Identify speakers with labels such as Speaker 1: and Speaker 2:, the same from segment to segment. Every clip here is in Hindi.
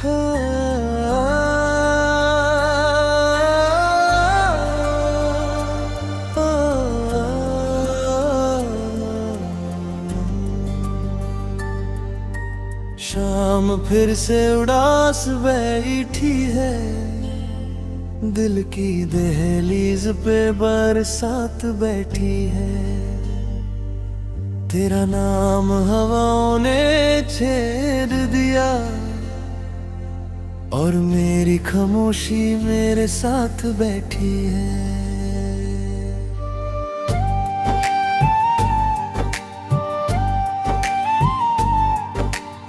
Speaker 1: शाम फिर से उदास बैठी है, दिल की दहलीज पे बरसात बैठी है। तेरा नाम हवाओं ने छेद दिया और मेरी खामोशी मेरे साथ बैठी है।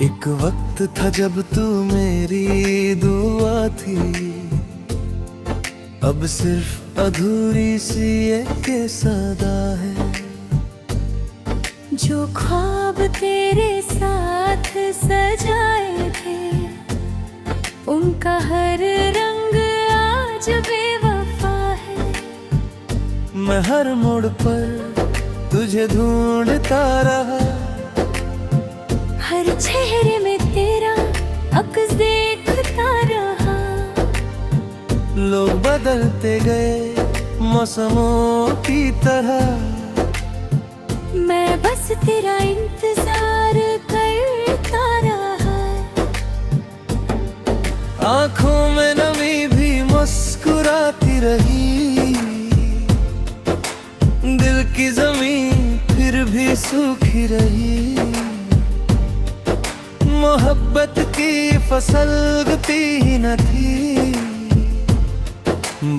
Speaker 1: एक वक्त था जब तू मेरी दुआ थी, अब सिर्फ अधूरी सी एक सदा है।
Speaker 2: जो ख्वाब तेरे साथ सजाए थे, उनका हर रंग आज बेवफा है।
Speaker 1: मैं हर मोड़ पर तुझे ढूंढता रहा,
Speaker 2: हर चेहरे में तेरा अक्स देखता रहा।
Speaker 1: लोग बदलते गए मौसमों की तरह,
Speaker 2: मैं बस तेरा इंतजार करता रहा।
Speaker 1: आंखों में नमी भी मुस्कुराती रही, दिल की जमीन फिर भी सूखी रही। मोहब्बत की फसल उगती ही न थी,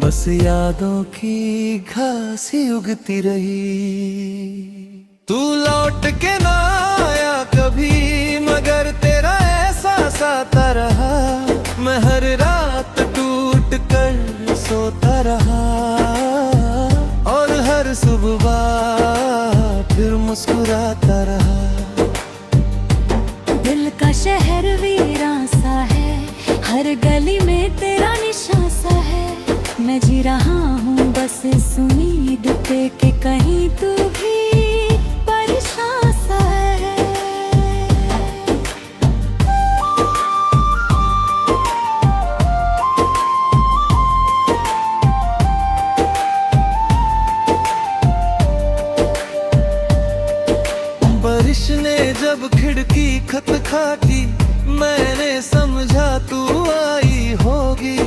Speaker 1: बस यादों की घास ही उगती रही। तू लौट के ना आया कभी, मगर तेरा एहसास आता रहा। मैं हर रात टूट कर सोता रहा, और हर सुबह फिर मुस्कुराता रहा।
Speaker 2: दिल का शहर वीरान सा है, हर गली में तेरा निशान सा है। मैं जी रहा हूँ बस इस उम्मीद पे कि कहीं तू भी परेशान सा है।
Speaker 1: बारिश ने जब खिड़की खटखटाई, मैंने समझा तू आई होगी।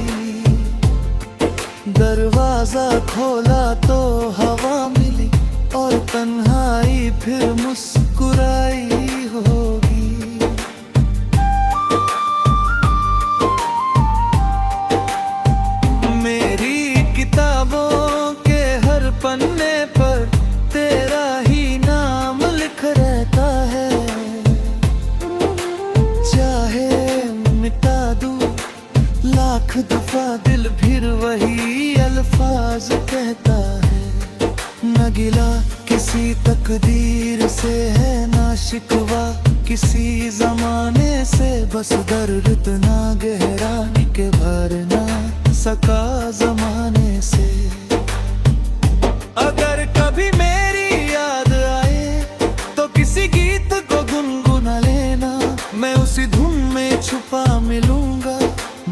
Speaker 1: दरवाजा खोला तो हवा मिली, और तन्हाई फिर मुस्कुराई होगी। मेरी किताबों के हर पन्ने पर तेरा ही नाम लिख रहता है। चाहे मिटा दूं लाख दफा दिल, फिर वही अल्फाज कहता है। न गिला किसी तकदीर से है, ना शिकवा किसी जमाने से। बस दर्द इतना गहरा कि भर ना सका जमाने से। अगर कभी मेरी याद आए तो किसी गीत को गुनगुना लेना, मैं उसी धुन में छुपा मिलूंगा।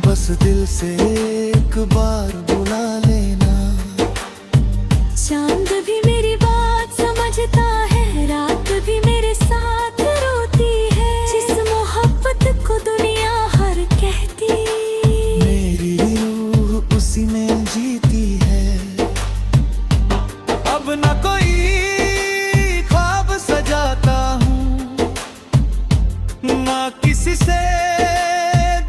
Speaker 1: बस दिल से एक बार बुला लेना।
Speaker 2: चांद भी मेरी बात समझता है, रात भी मेरे साथ रोती है। जिस मोहब्बत को दुनिया हर कहती,
Speaker 1: मेरी रूह उसी में जीती है। अब न कोई ख्वाब सजाता हूँ, ना किसी से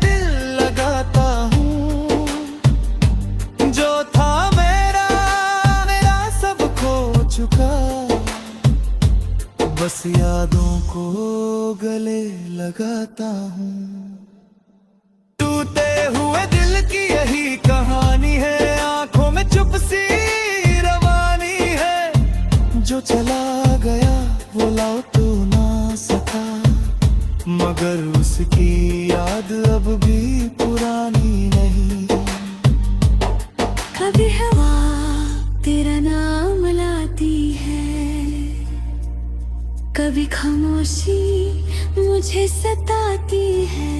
Speaker 1: दिल लगाता हूँ। जो था मेरा सब खो चुका, बस यादों को गले लगाता हूँ। टूटे हुए दिल की यही कहानी है, आंखों में चुप सी रवानी है। जो चला गया वो लौट ना सका, मगर उसकी याद अब भी पुरानी नहीं।
Speaker 2: कभी हवा तेरा नाम लाती है, कभी खामोशी मुझे सताती है।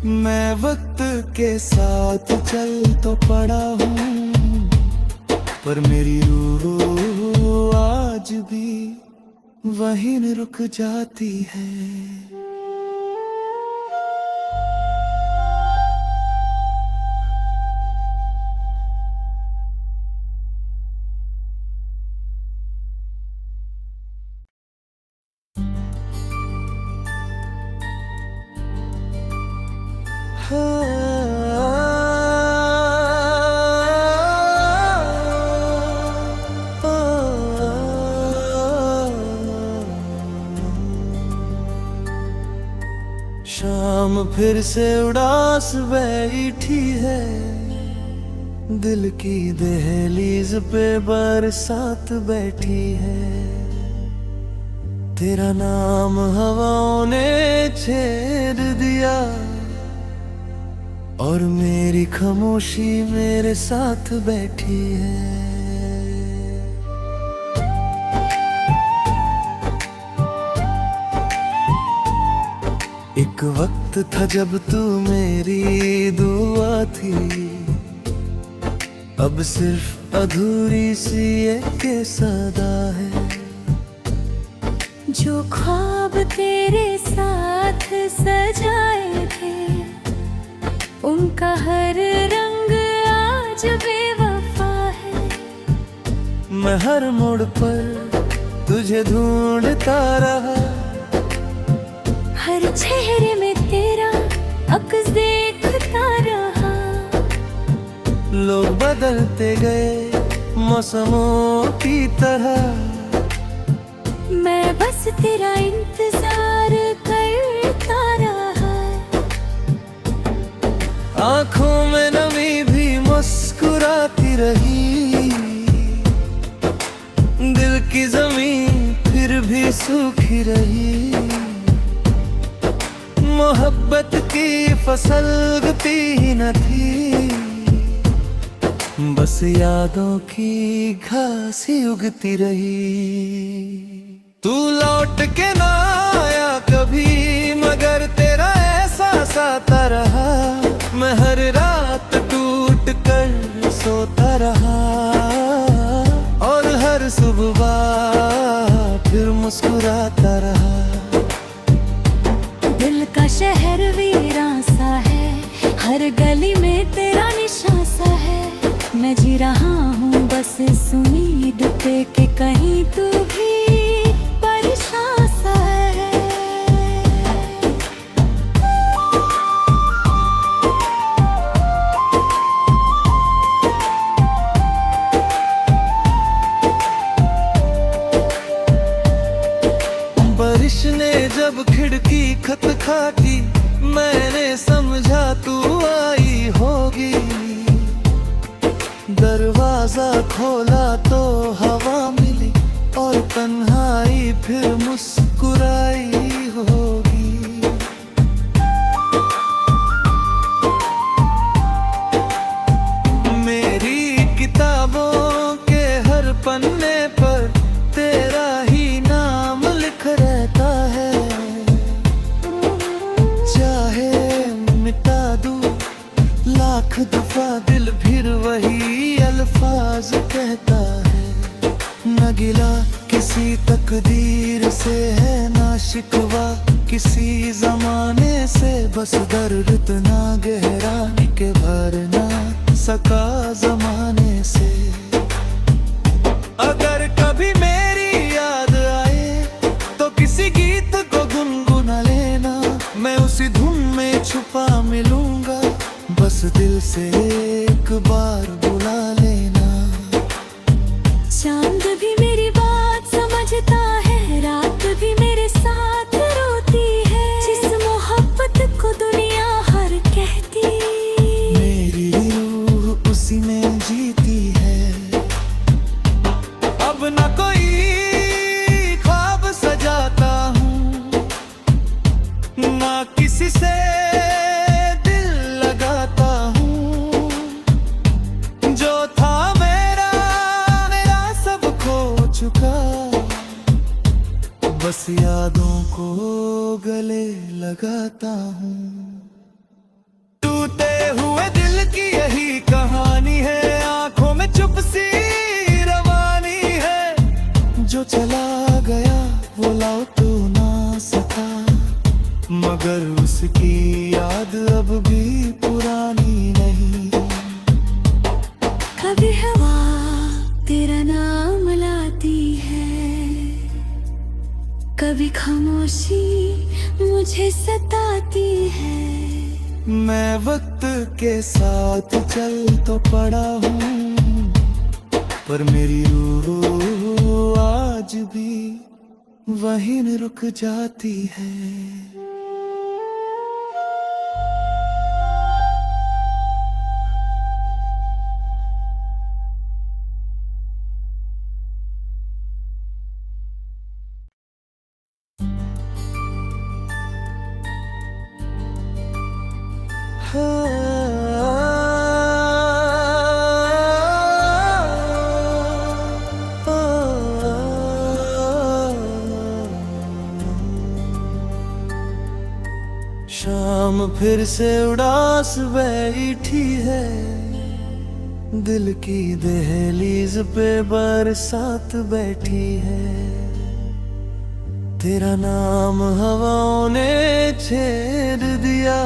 Speaker 1: मैं वक्त के साथ चल तो पड़ा हूँ, पर मेरी रूह आज भी वहीं रुक जाती है। शाम फिर से उदास बैठी है, दिल की दहलीज पे बरसात बैठी है। तेरा नाम हवाओं ने छेद दिया, और मेरी खामोशी मेरे साथ बैठी है। एक वक्त था जब तू मेरी दुआ थी, अब सिर्फ अधूरी सी एक सदा है।
Speaker 2: जो ख्वाब तेरे साथ सजाए थे, उनका हर रंग आज बेवफा है।
Speaker 1: मैं हर मोड़ पर तुझे ढूंढता रहा,
Speaker 2: हर चेहरे में तेरा अक्स देखता रहा।
Speaker 1: लोग बदलते गए मौसमों की तरह,
Speaker 2: मैं बस तेरा इंतजार करता रहा।
Speaker 1: आंखों में नमी भी मुस्कुराती रही, दिल की जमीन फिर भी सूखी रही। मोहब्बत की फसल उगती न थी, बस यादों की घास ही उगती रही। तू लौट के ना आया कभी, मगर तेरा एहसास आता रहा। मैं हर रात टूट कर सोता रहा, और हर सुबह फिर मुस्कुराता रहा।
Speaker 2: दिल का शहर वीरान सा है, हर गली में तेरा निशान सा है। मैं जी रहा हूँ बस इस उम्मीद पे कि कहीं तू भी परेशान सा है।
Speaker 1: बारिश ने जब खिड़की खटखटाई, मैंने समझा तू आई होगी। दरवाजा खोला तो हवा मिली, और तन्हाई फिर मुस्कुराई होगी। मेरी किताबों के हर पन्ने पर तेरा ही नाम लिख रहता है। चाहे मिटा दूं लाख दफा दिल, फिर वही अल्फाज कहता है। न गिला किसी तकदीर से है, ना शिकवा किसी जमाने से। बस दर्द इतना गहरा के भर ना सका जमाने से। अगर कभी मेरी याद आए तो किसी गीत को गुनगुना लेना, मैं उसी धुन में छुपा मिलूंगा। बस दिल से एक बार बुला लेना।
Speaker 2: चांद भी मेरी बात समझता है, रात भी मेरे साथ रोती है। जिस मोहब्बत को दुनिया हर कहती,
Speaker 1: मेरी रूह उसी में जीती है। अब न कोई ख्वाब सजाता हूँ, ना किसी से दिल लगाता हूँ। जो था मेरा सब खो चुका, बस यादों को गले लगाता हूँ। टूटे हुए दिल की यही कहानी है, आंखों में चुप सी रवानी है। जो चला गया वो लौट तो ना सका, मगर उसकी याद अब भी पुरानी नहीं।
Speaker 2: कभी हवा तेरा नाम लाती है, कभी खामोशी मुझे सताती है।
Speaker 1: मैं वक्त के साथ चल तो पड़ा हूँ, पर मेरी रूह आज भी वहीं रुक जाती है। शाम फिर से उदास बैठी है, दिल की दहलीज पे बरसात बैठी है। तेरा नाम हवाओं ने छेड़ दिया,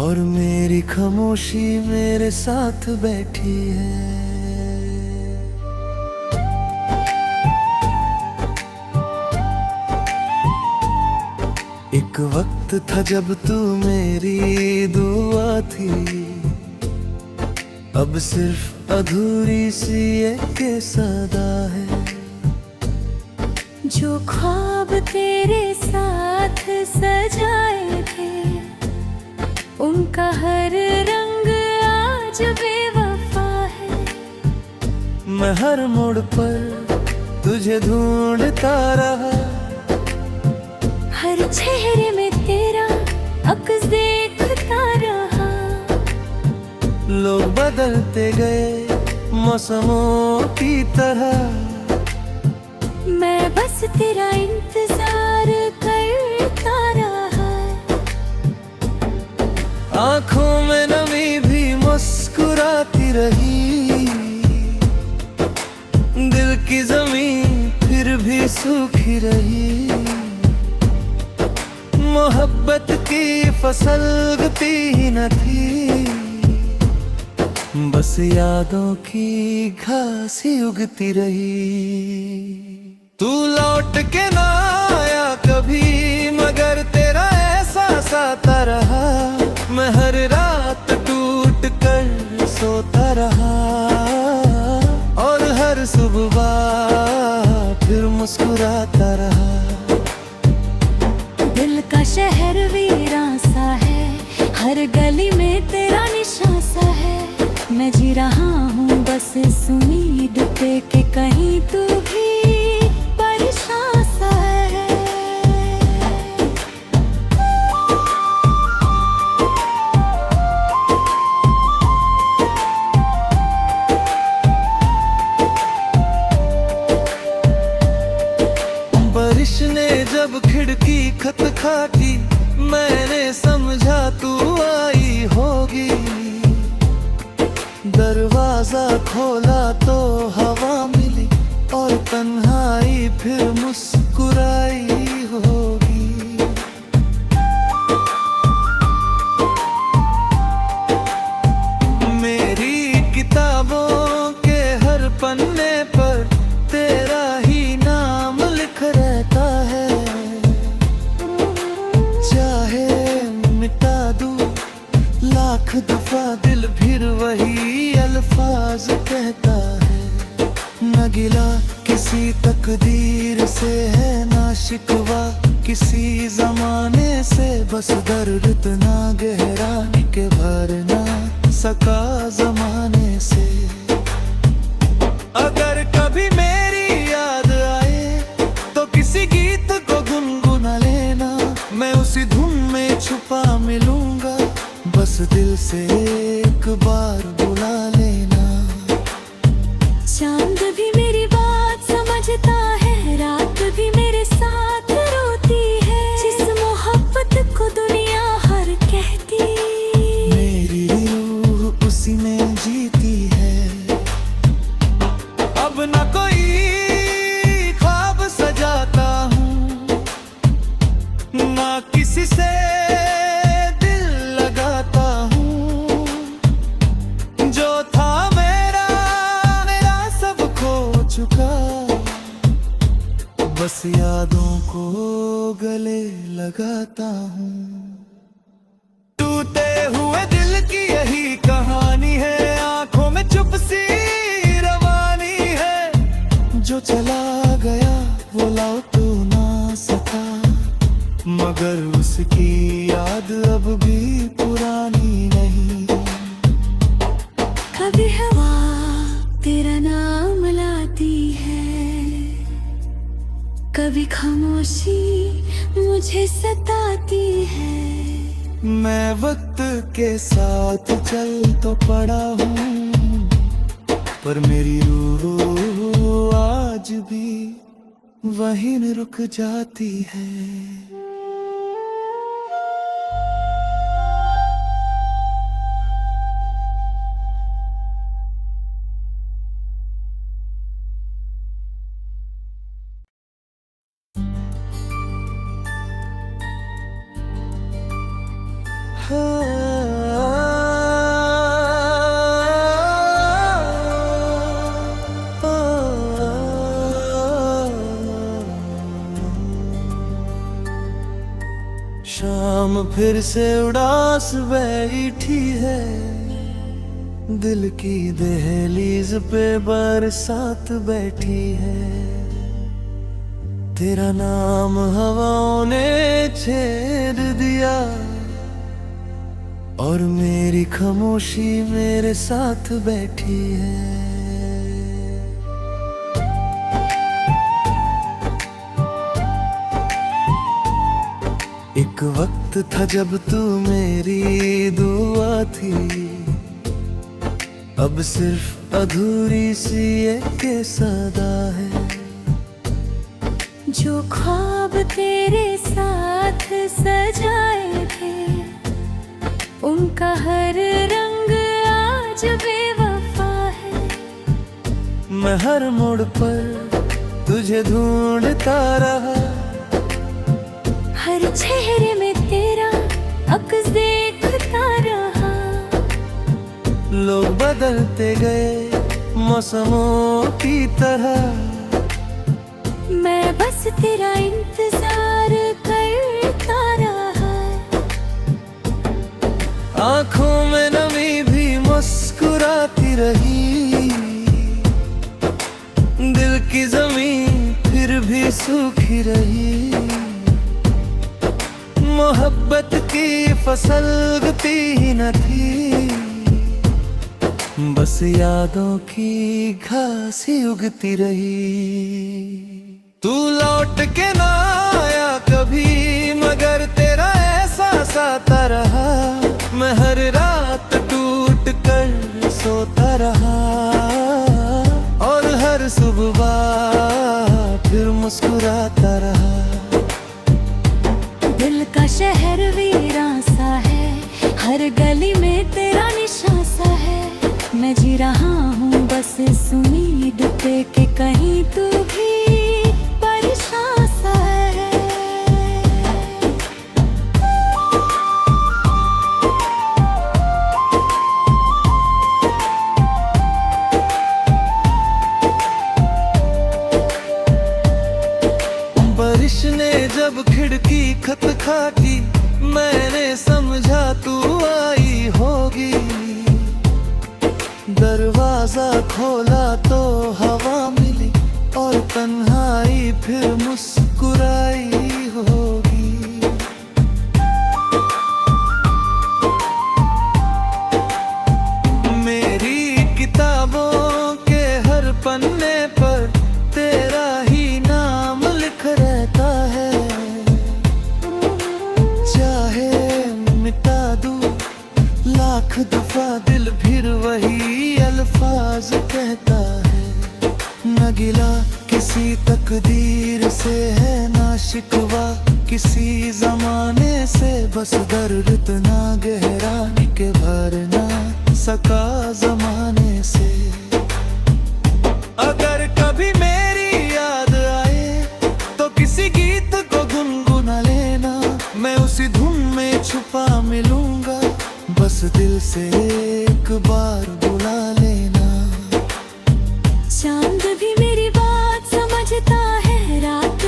Speaker 1: और मेरी खामोशी मेरे साथ बैठी है। एक वक्त था जब तू मेरी दुआ थी, अब सिर्फ अधूरी सी एक सदा है।
Speaker 2: जो ख्वाब तेरे साथ सजाए थे, उनका हर रंग आज बेवफा है।
Speaker 1: मैं हर मोड़ पर तुझे ढूंढता रहा,
Speaker 2: हर चेहरे में तेरा अक्स देखता रहा।
Speaker 1: लोग बदलते गए मौसमों की तरह,
Speaker 2: मैं बस तेरा इंतजार करता रहा।
Speaker 1: आंखों में नमी भी मुस्कुराती रही, दिल की जमीन फिर भी सूखी रही। मोहब्बत की फसल उगती ही न थी, बस यादों की घास ही उगती रही। तू लौट के ना आया कभी, मगर तेरा एहसास आता रहा। मैं हर रात टूट कर सोता रहा, और हर सुबह फिर मुस्कुराता रहा।
Speaker 2: दिल का शहर वीरान सा है, हर गली में तेरा निशान सा है। मैं जी रहा हूँ बस इस उम्मीद पे कि कहीं तू भी परेशान सा है।
Speaker 1: बारिश ने जब खिड़की खटखटाई, मैंने समझा तू आई होगी। दरवाजा खोला तो हवा मिली, और तन्हाई फिर मुस्कुराई होगी। मेरी किताबों के हर पन्ने पर तेरा ही नाम लिख रहता है। चाहे मिटा दूं लाख दफा दिल, फिर वही अल्फाज कहता है। न गिला किसी तकदीर से है, ना शिकवा किसी जमाने से। बस दर्द इतना गहरा के भर ना सका जमाने से। अगर कभी मेरी याद आए तो किसी गीत को गुनगुना लेना, मैं उसी धुन में छुपा मिलूंगा। बस दिल से एक बार बुला लेना।
Speaker 2: चांद भी मेरी बात समझता है, रात भी मेरे साथ रोती है। जिस मोहब्बत को दुनिया हर कहती
Speaker 1: बस यादों को गले लगाता हूँ। टूटे हुए दिल की यही कहानी है, आंखों में चुप सी रवानी है। जो चला गया वो लौट तो ना सका, मगर उसकी याद अब भी पुरानी नहीं।
Speaker 2: कभी हवा तेरा नाम लाती है, कभी खामोशी मुझे सताती है।
Speaker 1: मैं वक्त के साथ चल तो पड़ा हूँ, पर मेरी रूह आज भी वहीं रुक जाती है। शाम फिर से उदास बैठी है, दिल की दहलीज पे बरसात बैठी है। तेरा नाम हवाओं ने छेड़ दिया, और मेरी खामोशी मेरे साथ बैठी है। एक वक्त था जब तू मेरी दुआ थी, अब सिर्फ अधूरी सी एक सदा है।
Speaker 2: जो ख्वाब तेरे साथ सजाए थे, उनका हर रंग आज बेवफा है।
Speaker 1: मैं हर मोड़ पर तुझे ढूंढता रहा,
Speaker 2: हर चेहरे में तेरा अक्स देखता रहा।
Speaker 1: लोग बदलते गए मौसमों की तरह,
Speaker 2: मैं बस तेरा इंतजार करता रहा।
Speaker 1: आंखों में नमी भी मुस्कुराती रही, दिल की जमीन फिर भी सूखी रही। मोहब्बत की फसल उगती ही न थी, बस यादों की घास ही उगती रही। तू लौट के ना आया कभी, मगर तेरा एहसास आता रहा। मैं हर रात टूट कर सोता रहा, और हर सुबह फिर मुस्कुराता रहा।
Speaker 2: दिल का शहर वीरान सा है, हर गली में तेरा निशान सा है। मैं जी रहा हूँ बस इस उम्मीद पे कि कहीं तू भी परेशान सा है।
Speaker 1: बारिश ने जब खिड़की खटखटाई, मैंने समझा तू आई होगी। दरवाजा खोला तो हवा मिली, और तन्हाई फिर मुस्कुराई होगी। मेरी किताबों के हर पन्ने पर तेरा ही नाम लिख रहता है। चाहे मिटा दूं लाख दफा दिल, फिर वही अल्फाज कहता है। न गिला किसी तकदीर से है, ना शिकवा किसी जमाने से। बस दर्द इतना गहरा के भर ना सका जमाने से। अगर कभी मेरी याद आए तो किसी गीत को गुनगुना लेना, मैं उसी धुन में छुपा मिलूंगा। बस दिल से एक बार बुला लेना।
Speaker 2: चांद भी मेरी बात समझता है, रात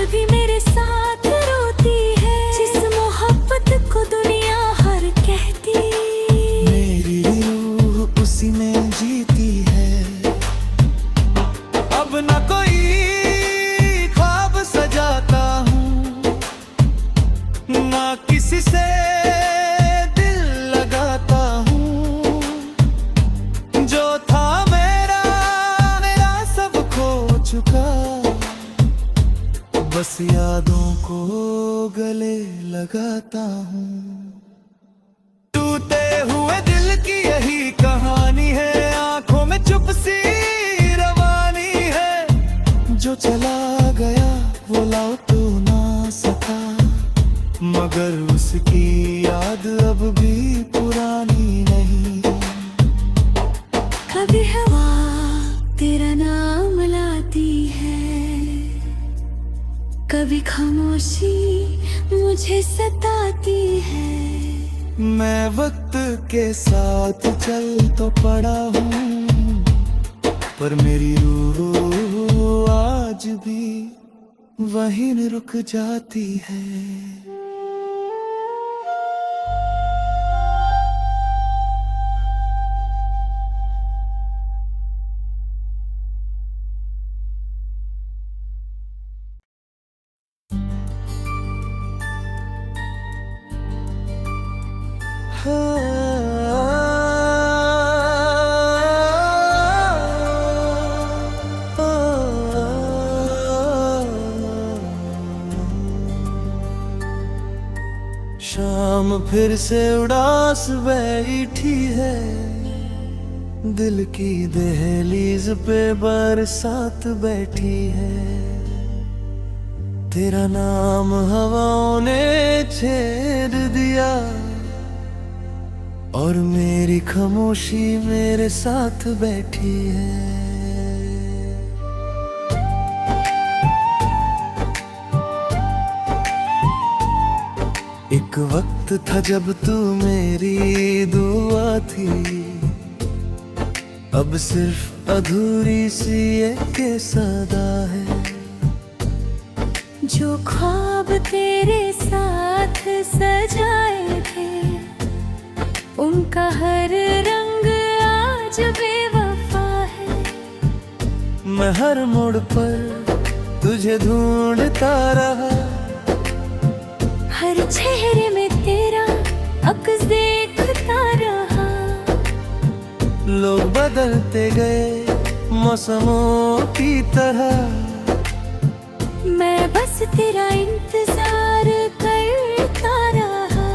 Speaker 1: बस यादों को गले लगाता हूँ। टूटे हुए दिल की यही कहानी है, आंखों में चुप सी रवानी है। जो चला गया वो लौट तो ना सका, मगर उसकी याद अब भी पुरानी नहीं।
Speaker 2: कभी हवा तेरा नाम लाती है, कभी खामोशी मुझे सताती है।
Speaker 1: मैं वक्त के साथ चल तो पड़ा हूँ, पर मेरी रूह आज भी वहीं रुक जाती है। शाम फिर से उदास बैठी है, दिल की दहलीज पे बरसात बैठी है। तेरा नाम हवाओं ने छेद दिया, और मेरी खामोशी मेरे साथ बैठी है। एक वक्त था जब तू मेरी दुआ थी, अब सिर्फ अधूरी सी एक सदा है।
Speaker 2: जो ख्वाब तेरे साथ सजाए थे, उनका हर रंग आज बेवफा है।
Speaker 1: मैं हर मोड़ पर तुझे ढूंढता रहा,
Speaker 2: हर चेहरे में तेरा अक्स देखता रहा।
Speaker 1: लोग बदलते गए मौसमों की तरह,
Speaker 2: मैं बस तेरा इंतजार करता रहा।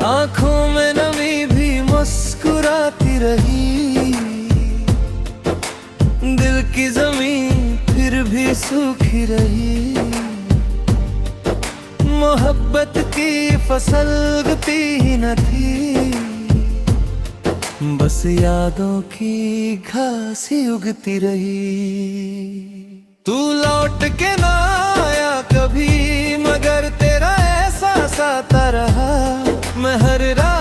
Speaker 1: आंखों में नमी भी मुस्कुराती रही, दिल की जमीन फिर भी सूखी रही। मोहब्बत की फसल उगती ही न थी, बस यादों की घास ही उगती रही। तू लौट के ना आया कभी, मगर तेरा एहसास आता रहा। मैं हर रात